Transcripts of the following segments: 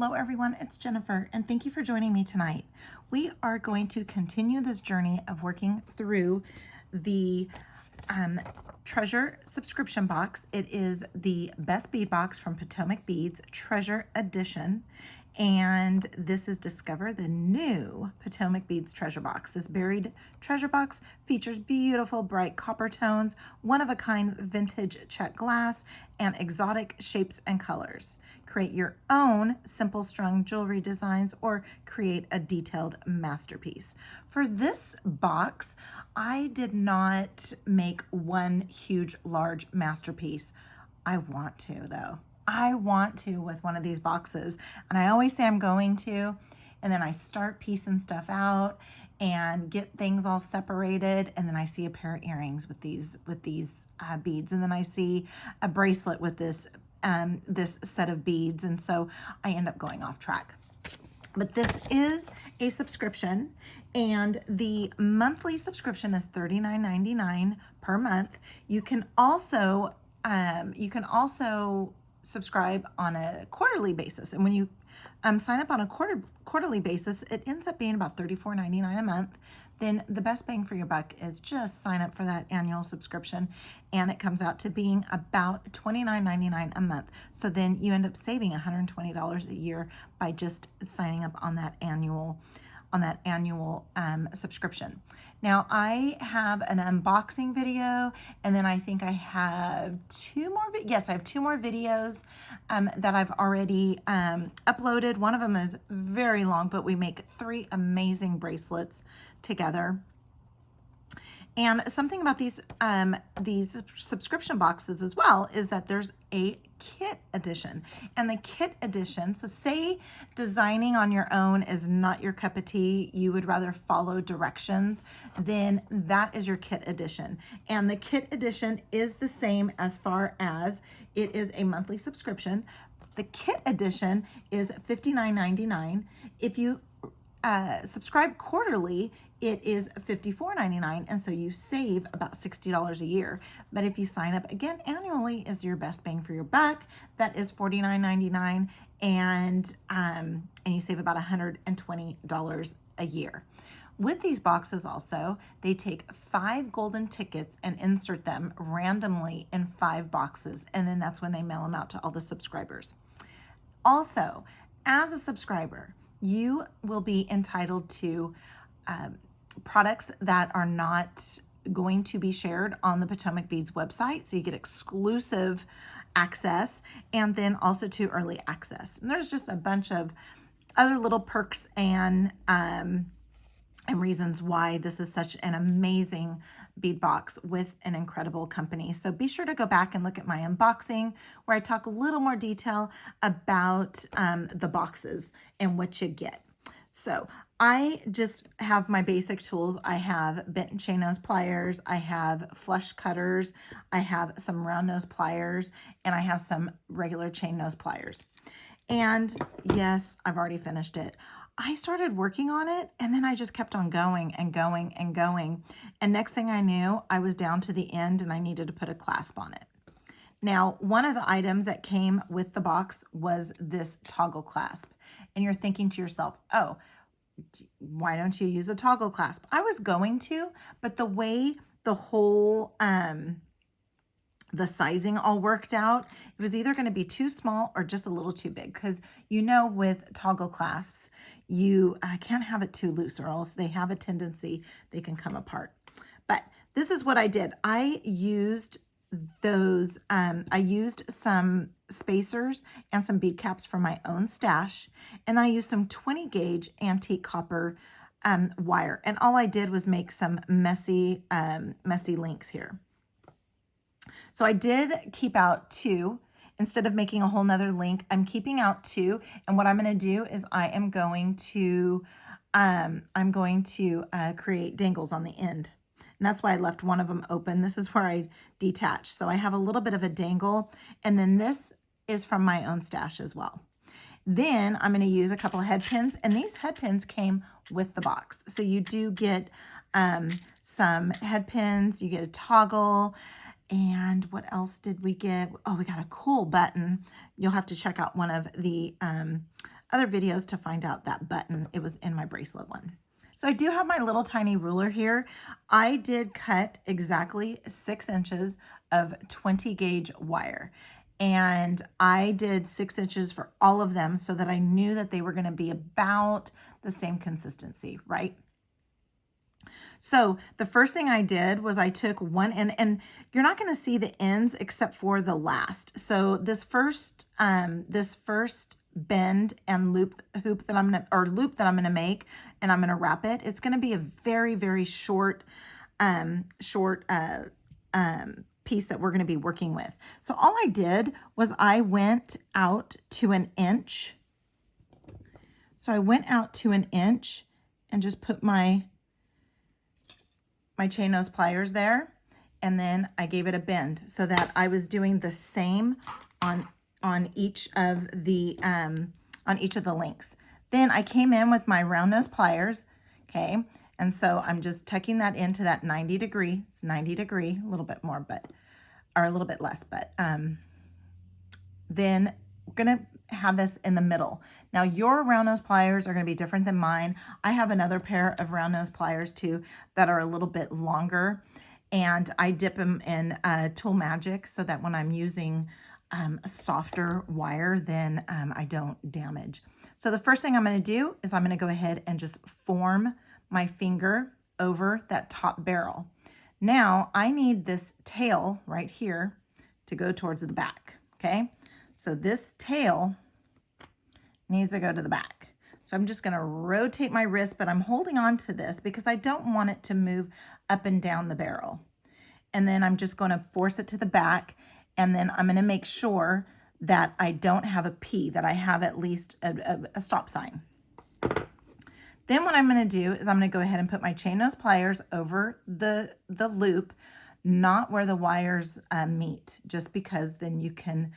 Hello everyone, it's Jennifer and thank you for joining me tonight. We are going to continue this journey of working through the treasure subscription box. It is the best bead box from Potomac Beads treasure edition, and this is Discover the new Potomac Beads treasure box. This buried treasure box features beautiful bright copper tones, one-of-a-kind vintage check glass, and exotic shapes and colors. Create your own simple strung jewelry designs or create a detailed masterpiece. For this box, I did not make one huge, large masterpiece. I want to though. I want to with one of these boxes, and I always say I'm going to, and then I start piecing stuff out and get things all separated, and then I see a pair of earrings with these beads, and then I see a bracelet with this set of beads, and so I end up going off track. But this is a subscription, and the monthly subscription is $39.99 per month. You can also subscribe on a quarterly basis, and when you sign up on a quarterly basis, it ends up being about $34.99 a month. Then the best bang for your buck is just sign up for that annual subscription, and it comes out to being about $29.99 a month. So then you end up saving $120 a year by just signing up on that annual subscription. Now I have an unboxing video, and then I think I have two more videos that I've already uploaded. One of them is very long, but we make 3 amazing bracelets together. And something about these subscription boxes as well is that there's a kit edition. And the kit edition, so say designing on your own is not your cup of tea, you would rather follow directions, then that is your kit edition. And the kit edition is the same as far as it is a monthly subscription. The kit edition is $59.99. If you subscribe quarterly, it is $54.99, and so you save about $60 a year. But if you sign up again annually, is your best bang for your buck. That is $49.99, and you save about $120 a year. With these boxes also, they take 5 golden tickets and insert them randomly in 5 boxes, and then that's when they mail them out to all the subscribers. Also, as a subscriber, you will be entitled to products that are not going to be shared on the Potomac Beads website. So you get exclusive access, and then also to early access. And there's just a bunch of other little perks and reasons why this is such an amazing bead box with an incredible company. So be sure to go back and look at my unboxing where I talk a little more detail about the boxes and what you get. So I just have my basic tools. I have bent and chain nose pliers, I have flush cutters, I have some round nose pliers, and I have some regular chain nose pliers. And yes, I've already finished it. I started working on it, and then I just kept on going and going and going. And next thing I knew, I was down to the end and I needed to put a clasp on it. Now, one of the items that came with the box was this toggle clasp. And you're thinking to yourself, oh, why don't you use a toggle clasp? I was going to, but the way the whole the sizing all worked out, it was either going to be too small or just a little too big, because you know with toggle clasps, you can't have it too loose or else they have a tendency they can come apart. But this is what I did. I used those, I used some spacers and some bead caps from my own stash, and then I used some 20 gauge antique copper wire, and all I did was make some messy links here. So I did keep out 2. Instead of making a whole nother link, I'm keeping out 2. And what I'm going to do is I'm going to create dangles on the end. And that's why I left one of them open. This is where I detach. So I have a little bit of a dangle, and then this is from my own stash as well. Then I'm going to use a couple of head pins, and these head pins came with the box. So you do get some head pins, you get a toggle, and what else did we get? Oh, we got a cool button. You'll have to check out one of the other videos to find out that button. It was in my bracelet one. So I do have my little tiny ruler here. I did cut exactly 6 inches of 20 gauge wire. And I did 6 inches for all of them so that I knew that they were going to be about the same consistency, right? So the first thing I did was I took one end, and you're not going to see the ends except for the last. So this first bend and loop that I'm gonna make, and I'm gonna wrap it. It's gonna be a very, very short piece that we're gonna be working with. So all I did was I went out to an inch. So I went out to an inch and just put my chain nose pliers there, and then I gave it a bend so that I was doing the same on each of the links. Then I came in with my round nose pliers, okay, and so I'm just tucking that into that 90 degree. It's 90 degree, a little bit more, but or a little bit less, but then we're gonna have this in the middle. Now your round nose pliers are gonna be different than mine. I have another pair of round nose pliers too that are a little bit longer, and I dip them in Tool Magic so that when I'm using a softer wire, then I don't damage. So the first thing I'm gonna do is I'm gonna go ahead and just form my finger over that top barrel. Now I need this tail right here to go towards the back, okay? So this tail needs to go to the back. So I'm just gonna rotate my wrist, but I'm holding on to this because I don't want it to move up and down the barrel. And then I'm just gonna force it to the back, and then I'm gonna make sure that I don't have a P, that I have at least a stop sign. Then what I'm gonna do is I'm gonna go ahead and put my chain nose pliers over the loop, not where the wires meet, just because then you can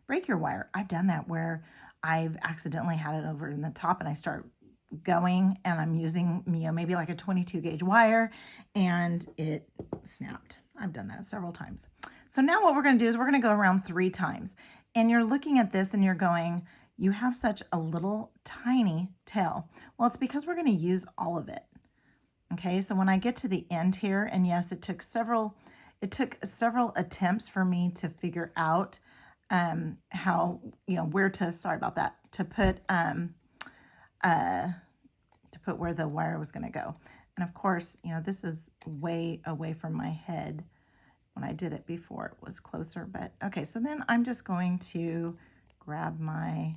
break your wire. I've done that where I've accidentally had it over in the top, and I start going and I'm using, maybe like a 22 gauge wire, and it snapped. I've done that several times. So now what we're going to do is we're going to go around 3 times, and you're looking at this and you're going, you have such a little tiny tail. Well, it's because we're going to use all of it. Okay, so when I get to the end here, and yes, it took several attempts for me to figure out how, where to, sorry about that, to put where the wire was going to go. And of course, this is way away from my head. When I did it before, it was closer, but okay. So then I'm just going to grab my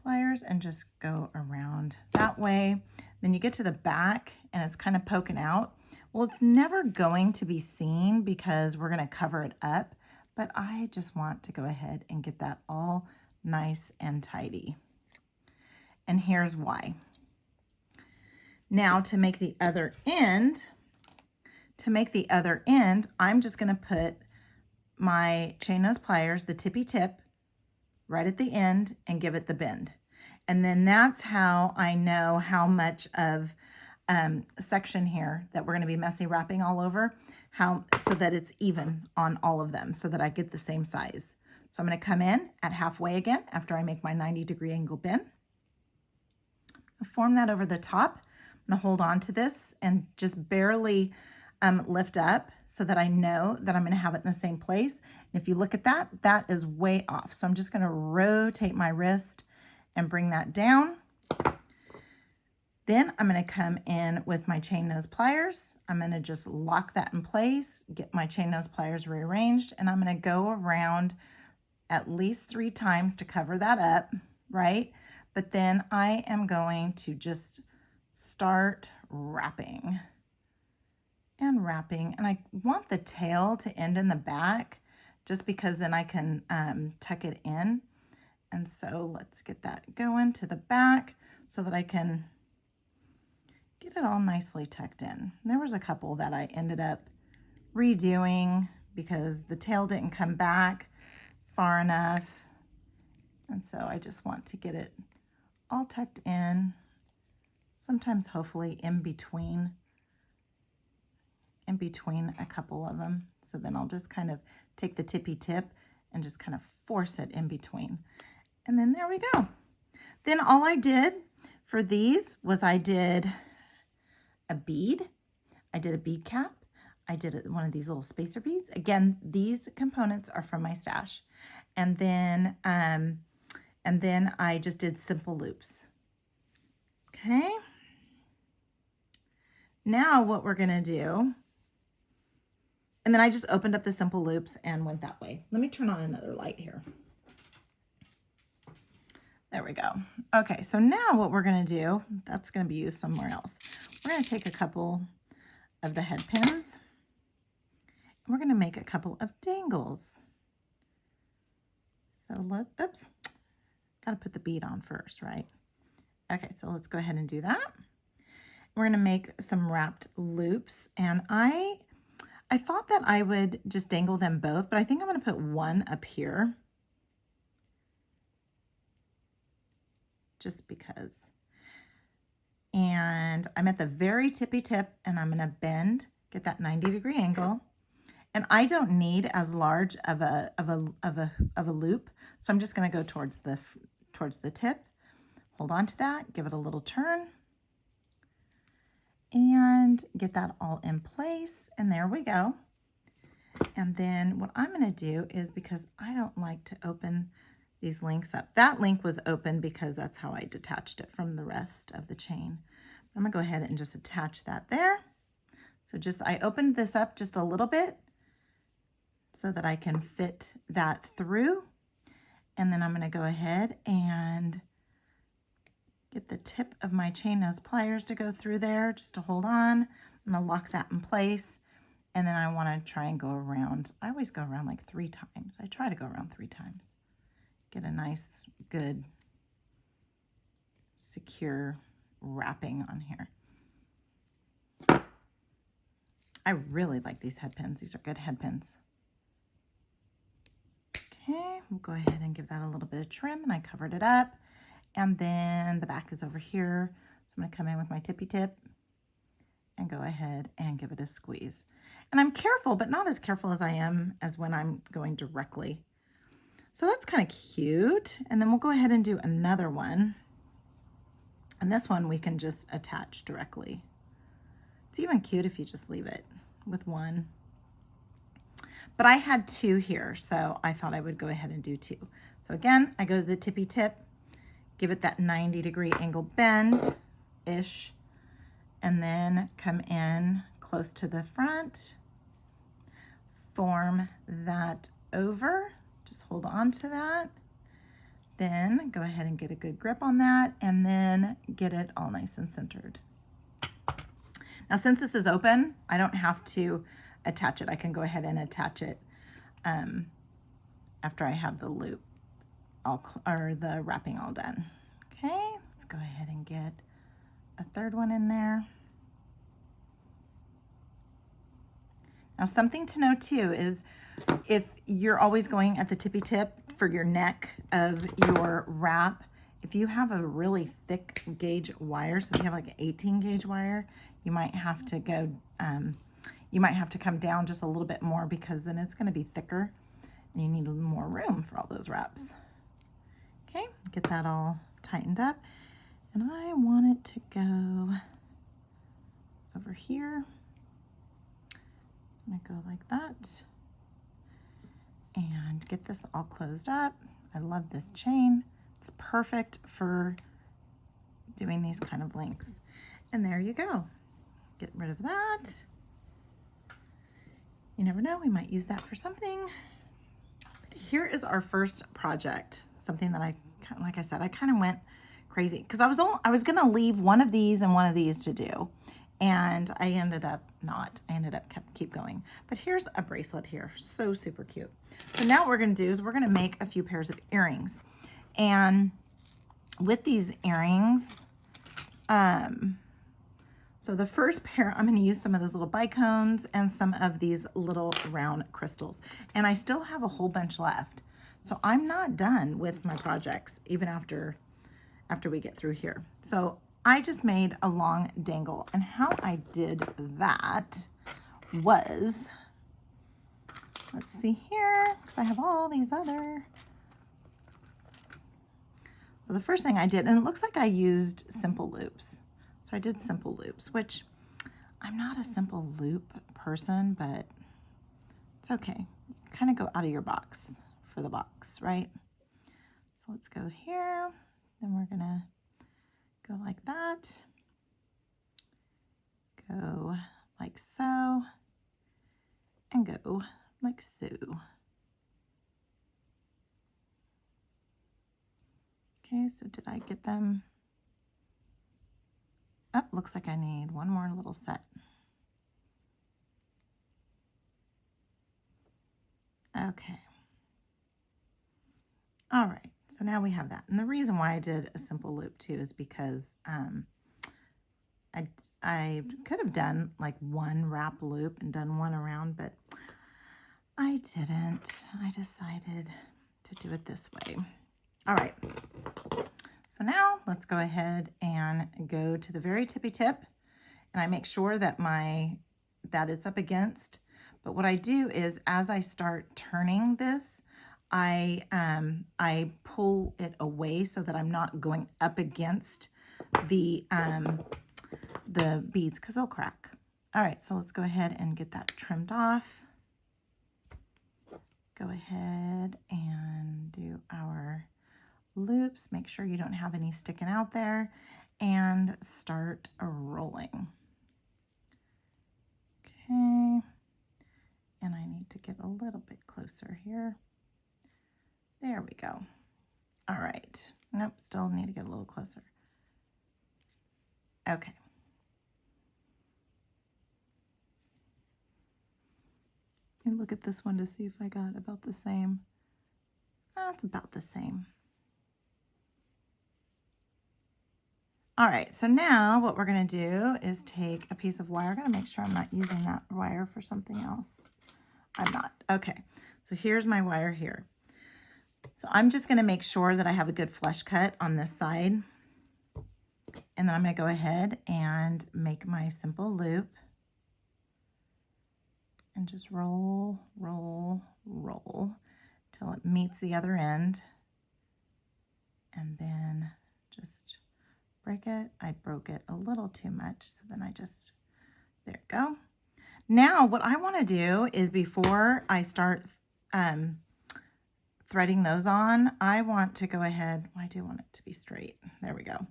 pliers and just go around that way. Then you get to the back and it's kind of poking out. Well, it's never going to be seen because we're going to cover it up, but I just want to go ahead and get that all nice and tidy. And here's why. Now to make the other end, I'm just going to put my chain nose pliers, the tippy tip, right at the end and give it the bend. And then that's how I know how much of section here that we're going to be messy wrapping all over, so that it's even on all of them, so that I get the same size. So I'm going to come in at halfway again after I make my 90 degree angle bend. Form that over the top. I'm going to hold on to this and just barely lift up so that I know that I'm going to have it in the same place. And if you look at that, that is way off. So I'm just going to rotate my wrist and bring that down. Then I'm going to come in with my chain nose pliers. I'm going to just lock that in place, get my chain nose pliers rearranged, and I'm going to go around at least 3 times to cover that up, right? But then I am going to just start wrapping and wrapping. And I want the tail to end in the back just because then I can tuck it in. And so let's get that going to the back so that I can get it all nicely tucked in. There was a couple that I ended up redoing because the tail didn't come back far enough. And so I just want to get it all tucked in, sometimes hopefully in between a couple of them. So then I'll just kind of take the tippy tip and just kind of force it in between. And then there we go. Then all I did for these was I did a bead. I did a bead cap. I did one of these little spacer beads. Again, these components are from my stash. And then I just did simple loops. Okay. Now what we're gonna do, and then I just opened up the simple loops and went that way. Let me turn on another light here. There we go. Okay, so now what we're gonna do, that's gonna be used somewhere else. We're gonna take a couple of the head pins. We're gonna make a couple of dangles. So oops, gotta put the bead on first, right? Okay, so let's go ahead and do that. We're gonna make some wrapped loops, and I thought that I would just dangle them both, but I think I'm gonna put one up here, just because. And I'm at the very tippy tip, and I'm gonna bend, get that 90-degree angle. And I don't need as large of a loop, so I'm just gonna go towards the tip. Hold on to that, give it a little turn, and get that all in place, and there we go. And then what I'm gonna do is, because I don't like to open these links up, that link was open because that's how I detached it from the rest of the chain. I'm gonna go ahead and just attach that there. So I opened this up just a little bit so that I can fit that through. And then I'm gonna go ahead and get the tip of my chain nose pliers to go through there just to hold on. I'm gonna lock that in place. And then I wanna try and go around. I always go around like 3 times. I try to go around 3 times. Get a nice, good, secure wrapping on here. I really like these head pins. These are good head pins. Okay, we'll go ahead and give that a little bit of trim, and I covered it up. And then the back is over here. So I'm gonna come in with my tippy tip and go ahead and give it a squeeze. And I'm careful, but not as careful as I am as when I'm going directly. So that's kind of cute. And then we'll go ahead and do another one. And this one we can just attach directly. It's even cute if you just leave it with one. But I had 2 here, so I thought I would go ahead and do 2. So again, I go to the tippy tip, give it that 90-degree angle bend-ish, and then come in close to the front, form that over, just hold on to that, then go ahead and get a good grip on that, and then get it all nice and centered. Now, since this is open, I don't have to attach it. I can go ahead and attach it after I have the loop or the wrapping all done. Okay, let's go ahead and get a 3rd one in there. Now, something to know too is if you're always going at the tippy tip for your neck of your wrap, if you have a really thick gauge wire, so if you have like an 18 gauge wire, you might have to go, you might have to come down just a little bit more, because then it's going to be thicker and you need more room for all those wraps. Okay, get that all tightened up. And I want it to go over here. So I'm going to go like that and get this all closed up. I love this chain. It's perfect for doing these kind of links. And there you go. Get rid of that. You never know, we might use that for something. But here is our first project. Something that like I said, I kind of went crazy because I was gonna leave one of these and one of these to do. And I ended up not. I ended up keep going. But here's a bracelet here. So super cute. So now what we're going to do is we're going to make a few pairs of earrings. And with these earrings, so the first pair, I'm going to use some of those little bicones and some of these little round crystals. And I still have a whole bunch left. So I'm not done with my projects, even after we get through here. So I just made a long dangle, and how I did that was let's see here, because I have all these other. So the first thing I did, and it looks like I used simple loops. So I did simple loops, which I'm not a simple loop person, but it's okay. Kind of go out of your box for the box, right? So let's go here. Then we're gonna go like that. Go like so. And go like so. Okay, so did I get them? Oh, looks like I need one more little set. Okay. All right, so now we have that. And the reason why I did a simple loop too is because I could have done like one wrap loop and done one around, but I didn't. I decided to do it this way. All right. So now let's go ahead and go to the very tippy tip, and I make sure that that it's up against. But what I do is as I start turning this, I pull it away so that I'm not going up against the beads, because they'll crack. All right, so let's go ahead and get that trimmed off. Go ahead and do our loops. Make sure you don't have any sticking out there, and start rolling. Okay, and I need to get a little bit closer here. There we go. All right. Nope, still need to get a little closer. Okay. And look at this one to see if I got about the same. Oh, it's about the same. All right, so now what we're gonna do is take a piece of wire. I'm gonna make sure I'm not using that wire for something else. I'm not. Okay, so here's my wire here. So I'm just gonna make sure that I have a good flush cut on this side. And then I'm gonna go ahead and make my simple loop. And just roll, roll, roll till it meets the other end. And then just break it. I broke it a little too much, so then I just, there we go. Now what I want to do is, before I start threading those on, I want to go ahead, well, I do want it to be straight. There we go.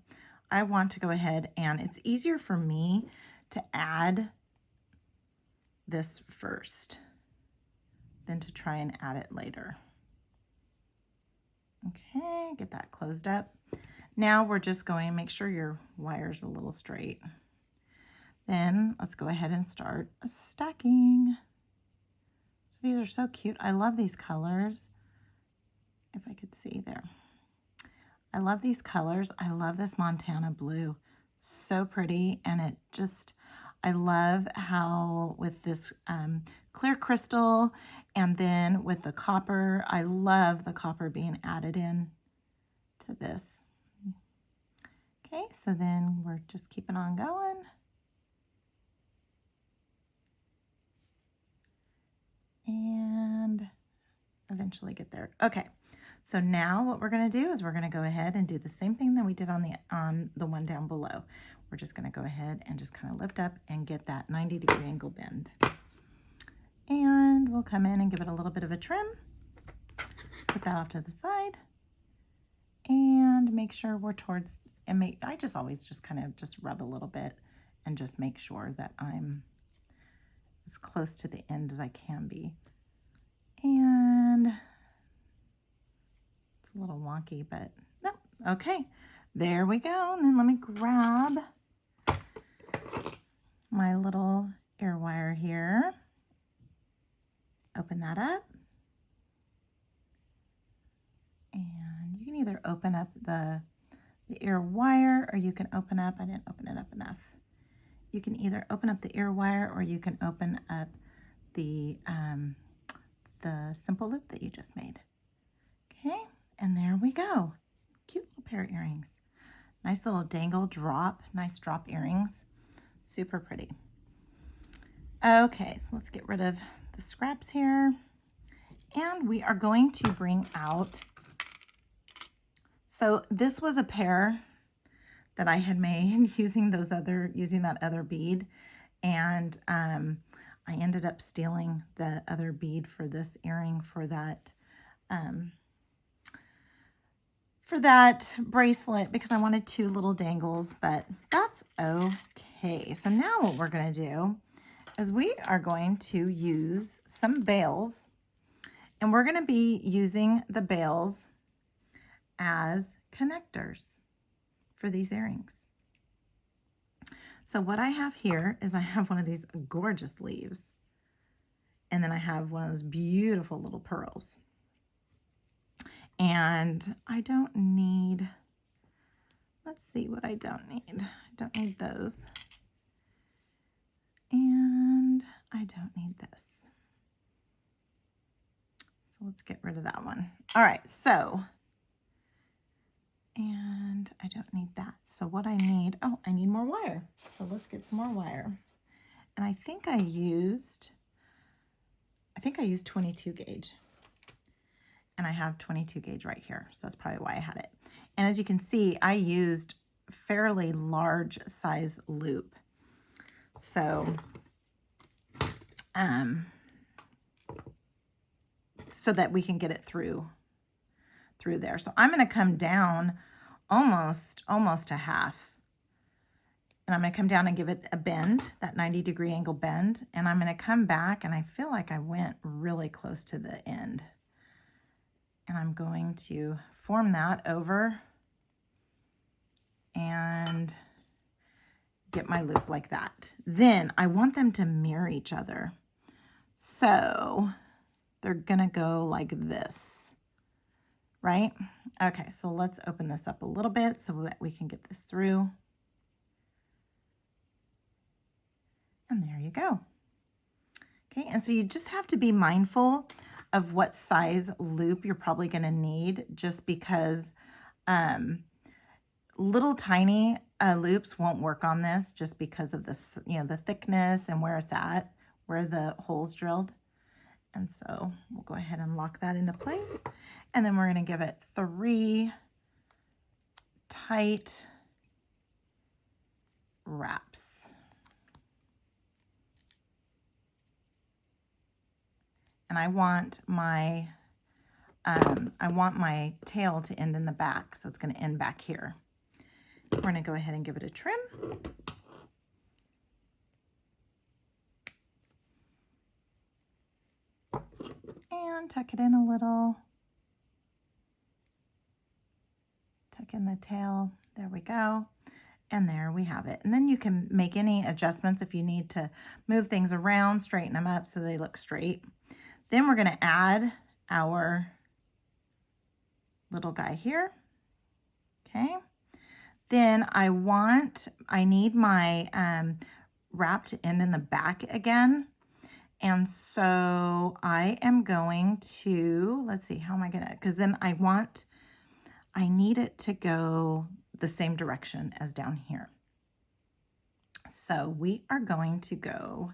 I want to go ahead, and it's easier for me to add this first than to try and add it later. Okay, get that closed up. Now we're just going to make sure your wire's a little straight. Then let's go ahead and start stacking. So these are so cute. I love these colors. If I could see there. I love these colors. I love this Montana blue. So pretty, and it just, I love how with this clear crystal, and then with the copper, I love the copper being added in to this. Okay, so then we're just keeping on going. And eventually get there. Okay, so now what we're going to do is we're going to go ahead and do the same thing that we did on the one down below. We're just going to go ahead and just kind of lift up and get that 90-degree angle bend. And we'll come in and give it a little bit of a trim. Put that off to the side. And make sure we're towards, and I just always just kind of just rub a little bit and just make sure that I'm as close to the end as I can be. And it's a little wonky, but no, okay, there we go. And then let me grab my little ear wire here. Open that up. And you can either open up the ear wire, or you can open up, I didn't open it up enough. You can either open up the ear wire, or you can open up the simple loop that you just made. Okay, and there we go. Cute little pair of earrings. Nice little dangle drop, nice drop earrings. Super pretty. Okay, so let's get rid of the scraps here. And we are going to bring out, so this was a pair that I had made using that other bead. And I ended up stealing the other bead for this earring for that bracelet because I wanted 2 little dangles, but that's okay. So now what we're going to do is we are going to use some bails, and we're going to be using the bails as connectors for these earrings. So what I have here is I have one of these gorgeous leaves, and then I have one of those beautiful little pearls. And I don't need, let's see what I don't need. I don't need those. And I don't need this. So let's get rid of that one. All right, so, and I don't need that. So what I need, oh, I need more wire. So let's get some more wire. And I think I used 22 gauge. And I have 22 gauge right here. So that's probably why I had it. And as you can see, I used fairly large size loop. So, so that we can get it through there. So I'm going to come down almost a half. And I'm going to come down and give it a bend, that 90-degree angle bend. And I'm going to come back, and I feel like I went really close to the end. And I'm going to form that over and get my loop like that. Then I want them to mirror each other. So they're gonna go like this, right? Okay, so let's open this up a little bit so that we can get this through. And there you go. Okay, and so you just have to be mindful of what size loop you're probably going to need, just because little tiny loops won't work on this just because of this, the thickness and where it's at, where the hole's drilled. And so we'll go ahead and lock that into place. And then we're going to give it 3 tight wraps. And I want my tail to end in the back, so it's going to end back here. We're going to go ahead and give it a trim. And tuck it in a little. Tuck in the tail. There we go. And there we have it. And then you can make any adjustments if you need to move things around, straighten them up so they look straight. Then we're going to add our little guy here. Okay. Then I need my wrap to end in the back again. And so I am going to, let's see, how am I going to, because then I need it to go the same direction as down here. So we are going to go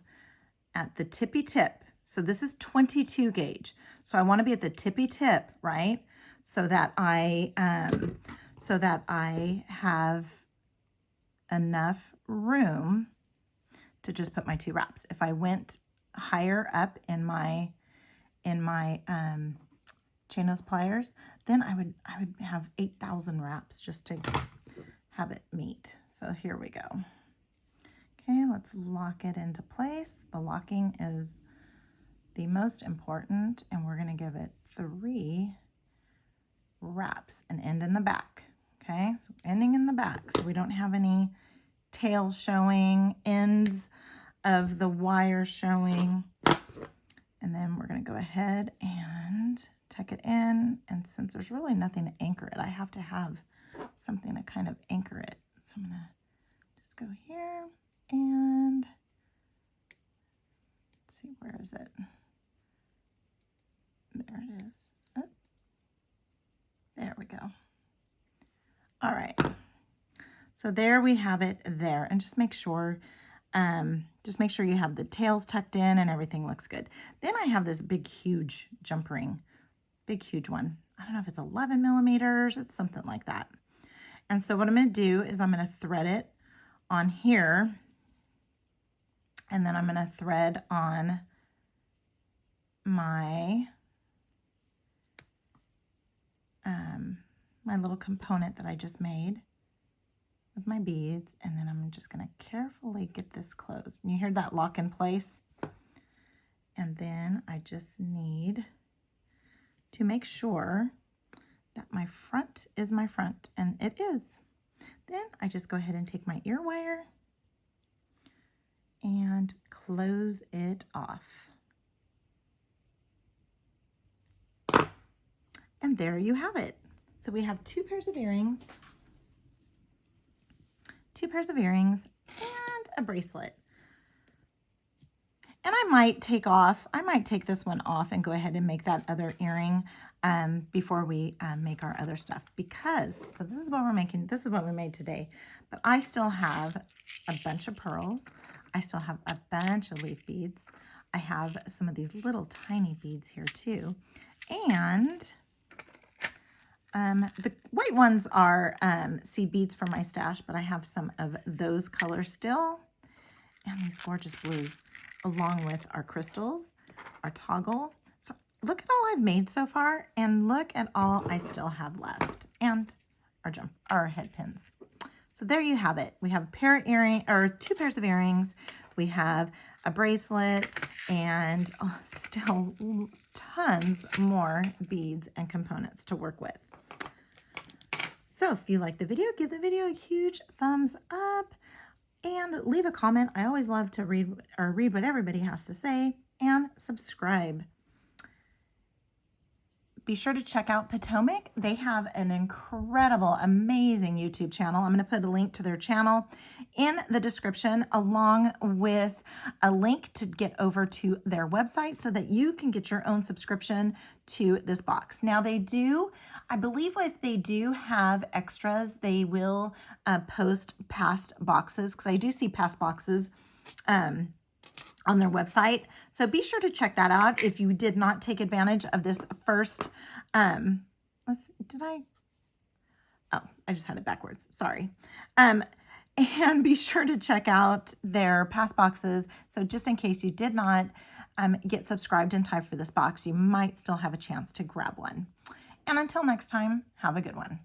at the tippy tip. So this is 22 gauge. So I want to be at the tippy tip, right? So that I have enough room to just put my 2 wraps. If I went higher up in my chain nose pliers, then I would have 8,000 wraps just to have it meet. So here we go. Okay, let's lock it into place. The locking is the most important, and we're going to give it 3 wraps and end in the back. Okay, so ending in the back, so we don't have any tail showing, ends of the wire showing. And then we're going to go ahead and tuck it in, and since there's really nothing to anchor it, I have to have something to kind of anchor it. So I'm going to just go here and let's see, where is it? There it is. Oh, there we go. All right. So there we have it there. And just make sure Just make sure you have the tails tucked in and everything looks good. Then I have this big, huge jump ring, big, huge one. I don't know if it's 11 millimeters, it's something like that. And so what I'm going to do is I'm going to thread it on here, and then I'm going to thread on my my little component that I just made with my beads, and then I'm just going to carefully get this closed. And you hear that lock in place? And then I just need to make sure that my front is my front, and it is. Then I just go ahead and take my ear wire and close it off. And there you have it. So we have 2 pairs of earrings, 2 pairs of earrings, and a bracelet. And I might take this one off and go ahead and make that other earring before we make our other stuff, because, so this is what we're making, this is what we made today, but I still have a bunch of pearls. I still have a bunch of leaf beads. I have some of these little tiny beads here too. And the white ones are seed beads from my stash, but I have some of those colors still. And these gorgeous blues, along with our crystals, our toggle. So look at all I've made so far, and look at all I still have left, and our head pins. So there you have it. We have a pair of earring, or 2 pairs of earrings. We have a bracelet, and still tons more beads and components to work with. So if you like the video, give the video a huge thumbs up and leave a comment. I always love to read what everybody has to say, and subscribe. Be sure to check out Potomac. They have an incredible, amazing YouTube channel. I'm going to put a link to their channel in the description, along with a link to get over to their website so that you can get your own subscription to this box. Now they do, I believe if they do have extras, they will post past boxes, because I do see past boxes on their website. So be sure to check that out if you did not take advantage of this first, I just had it backwards, sorry. And be sure to check out their past boxes. So just in case you did not get subscribed in time for this box, you might still have a chance to grab one. And until next time, have a good one.